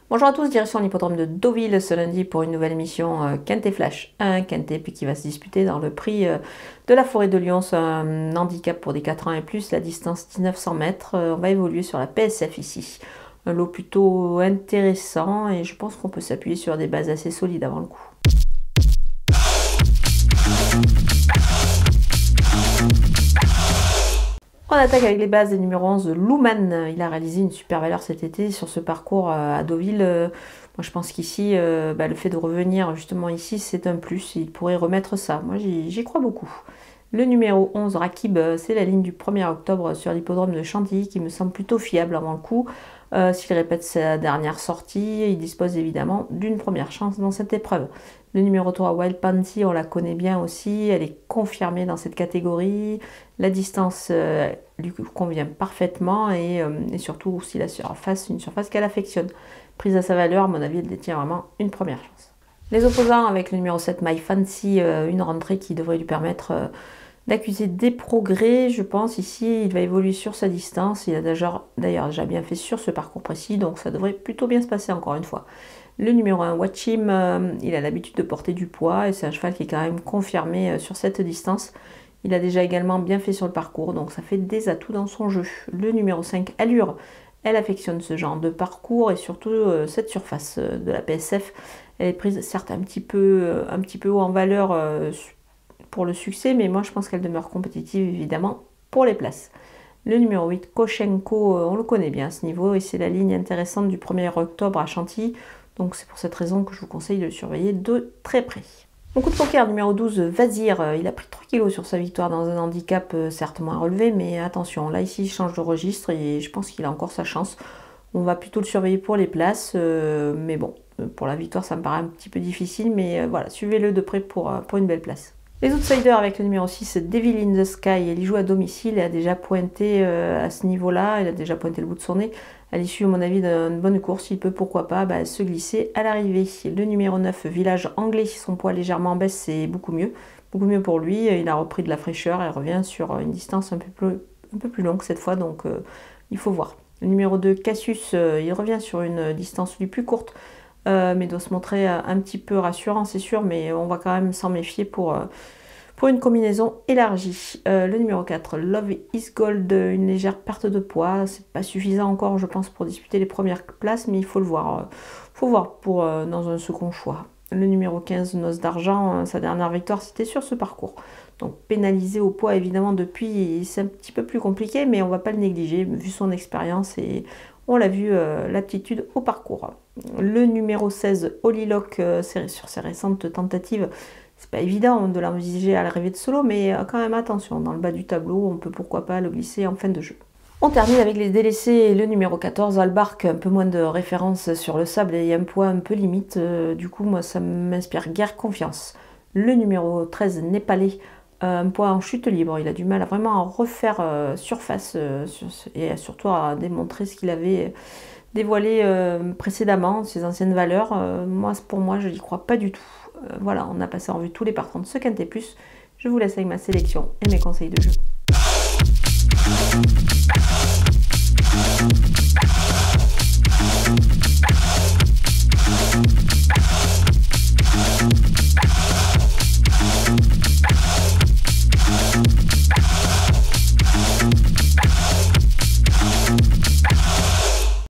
Bonjour à tous, direction l'hippodrome de Deauville ce lundi pour une nouvelle émission Quintet Flash. Un Quintet puis qui va se disputer dans le prix de la Forêt de Lyon. C'est un handicap pour des 4 ans et plus, la distance 1900 mètres. On va évoluer sur la PSF ici. Un lot plutôt intéressant et je pense qu'on peut s'appuyer sur des bases assez solides avant le coup. On attaque avec les bases des numéro 11, Luman. Il a réalisé une super valeur cet été sur ce parcours à Deauville. Moi, je pense qu'ici, le fait de revenir justement ici, c'est un plus. Il pourrait remettre ça. Moi, j'y crois beaucoup. Le numéro 11, Rakib, c'est la ligne du 1er octobre sur l'hippodrome de Chantilly qui me semble plutôt fiable avant le coup. S'il répète sa dernière sortie, il dispose évidemment d'une première chance dans cette épreuve. Le numéro 3, Wild Panty, on la connaît bien aussi, elle est confirmée dans cette catégorie. La distance lui convient parfaitement et surtout aussi la surface, une surface qu'elle affectionne. Prise à sa valeur, à mon avis, elle détient vraiment une première chance. Les opposants avec le numéro 7, My Fancy, une rentrée qui devrait lui permettre d'accuser des progrès, je pense. Ici, il va évoluer sur sa distance. Il a d'ailleurs déjà bien fait sur ce parcours précis, donc ça devrait plutôt bien se passer encore une fois. Le numéro 1, Watchim, il a l'habitude de porter du poids et c'est un cheval qui est quand même confirmé sur cette distance. Il a déjà également bien fait sur le parcours, donc ça fait des atouts dans son jeu. Le numéro 5, Allure, elle affectionne ce genre de parcours et surtout cette surface de la PSF. Elle est prise certes un petit peu haut en valeur pour le succès, mais moi je pense qu'elle demeure compétitive évidemment pour les places. Le numéro 8, Koshenko, on le connaît bien à ce niveau et c'est la ligne intéressante du 1er octobre à Chantilly. Donc c'est pour cette raison que je vous conseille de le surveiller de très près. Mon coup de poker numéro 12, Vazir, il a pris 3 kg sur sa victoire dans un handicap certes moins relevé, mais attention, là ici il change de registre et je pense qu'il a encore sa chance. On va plutôt le surveiller pour les places, mais bon, pour la victoire ça me paraît un petit peu difficile, mais voilà, suivez-le de près pour une belle place. Les outsiders avec le numéro 6, Devil in the Sky, il joue à domicile, il a déjà pointé à ce niveau-là, il a déjà pointé le bout de son nez. À l'issue, à mon avis, d'une bonne course, il peut pourquoi pas se glisser à l'arrivée. Le numéro 9, Village Anglais, son poids légèrement en baisse, c'est beaucoup mieux pour lui. Il a repris de la fraîcheur et revient sur une distance un peu plus longue cette fois, donc il faut voir. Le numéro 2, Cassius, il revient sur une distance plus courte, mais doit se montrer un petit peu rassurant, c'est sûr, mais on va quand même s'en méfier pour une combinaison élargie. Le numéro 4, Love is Gold, une légère perte de poids. C'est pas suffisant encore, je pense, pour disputer les premières places, mais il faut le voir. Faut voir dans un second choix. Le numéro 15, Noce d'Argent, sa dernière victoire, c'était sur ce parcours. Donc pénalisé au poids, évidemment, depuis, c'est un petit peu plus compliqué, mais on va pas le négliger, vu son expérience et on l'a vu, l'aptitude au parcours. Le numéro 16, Holylock, sur ses récentes tentatives, c'est pas évident de l'envisager à l'arrivée de solo, mais quand même attention, dans le bas du tableau, on peut pourquoi pas le glisser en fin de jeu. On termine avec les délaissés, le numéro 14, Albark, un peu moins de référence sur le sable et un poids un peu limite, du coup moi ça m'inspire guère confiance. Le numéro 13, Népalais, un poids en chute libre, il a du mal à refaire surface et surtout à démontrer ce qu'il avait dévoilé précédemment, ses anciennes valeurs. Pour moi, je n'y crois pas du tout. Voilà, on a passé en vue tous les partants de ce Quintet Plus. Je vous laisse avec ma sélection et mes conseils de jeu.